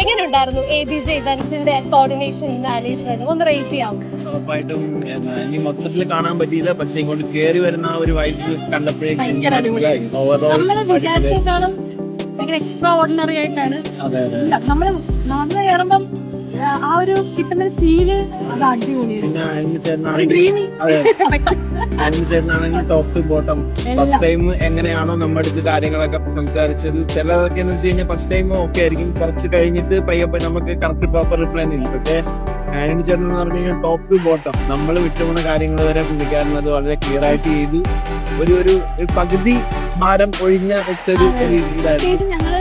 എങ്ങനെ ഉണ്ടായിരുന്നു ABJ ഇവന്റ്സിന്റെ coordination management ഒന്ന് റേറ്റ് ചെയ്യാം? ഉറപ്പായിട്ടും ഇനി മൊത്തത്തിൽ കാണാൻ പറ്റിയില്ല, പക്ഷെ ഇങ്ങോട്ട് കേറി വരുന്ന ആ ഒരു വൈബ് കണ്ടപ്പോഴേക്കും നമ്മള് വിചാരിച്ചേക്കാളും ഭയങ്കര എക്സ്ട്രാ ഓർഡിനറി ആയിട്ടാണ്. നമ്മള് കയറുമ്പം ആ ഒരു കിട്ടുന്ന ഫീല് അത് അടിപൊളിയായിരുന്നു. ചേട്ടനാണെങ്കിൽ top to bottom first time എങ്ങനെയാണോ നമ്മുടെ അടുത്ത് കാര്യങ്ങളൊക്കെ സംസാരിച്ചത്, ചിലതൊക്കെ എന്ന് വെച്ച് കഴിഞ്ഞാൽ ഫസ്റ്റ് ടൈം ഓക്കെ ആയിരിക്കും, കുറച്ച് കഴിഞ്ഞിട്ട് പയ്യപ്പോ നമുക്ക് കറക്റ്റ് പ്രോപ്പർ റിപ്ലൈ ഇല്ല. പക്ഷേ ആന്റണി ചേട്ടൻ എന്ന് പറഞ്ഞു കഴിഞ്ഞാൽ ടോപ്പ് ടു ബോട്ടം നമ്മൾ വിട്ടുപോകുന്ന കാര്യങ്ങൾ വരെ പുള്ളിക്കാരൻ അത് വളരെ ക്ലിയർ ആയിട്ട് ചെയ്ത് ഒരു പകുതി ഭാരം ഒഴിഞ്ഞ വെച്ചൊരു ഇതായിരുന്നു. ഞങ്ങള്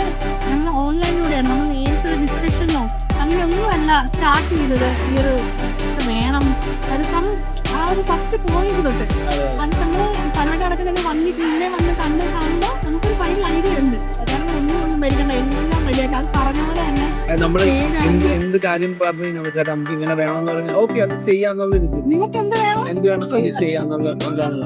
ഓൺലൈനിലൂടെയാണ് നമ്മൾ നേരിട്ട് ഡിസ്കഷനോ അങ്ങനെയൊന്നും അല്ല സ്റ്റാർട്ട് ചെയ്തത്. ഈ ഒരു വേണം ആ ഒരു ഫസ്റ്റ് പോയിന്റ് തൊട്ട് അത് നമ്മള് പലവട്ടം അടക്കം വന്നിട്ട് മുന്നേ വന്ന് കാണുമ്പോൾ നമുക്കൊരു ഫൈനൽ ഐഡിയ ഉണ്ട്. അതാണ് ഒന്നും മേടിക്കണ്ട, എല്ലാം റെഡിയാക്കി അത് പറഞ്ഞ പോലെ തന്നെ നമ്മള് എന്ത് കാര്യം പറഞ്ഞു കഴിഞ്ഞാൽ ചേട്ടാ നമുക്ക് ഇങ്ങനെ വേണമെന്ന് പറഞ്ഞാൽ ഓക്കെ അത് ചെയ്യാന്നുള്ളത്. നിങ്ങൾക്ക് എന്ത് വേണം അത് ചെയ്യാന്നുള്ളതാണ്.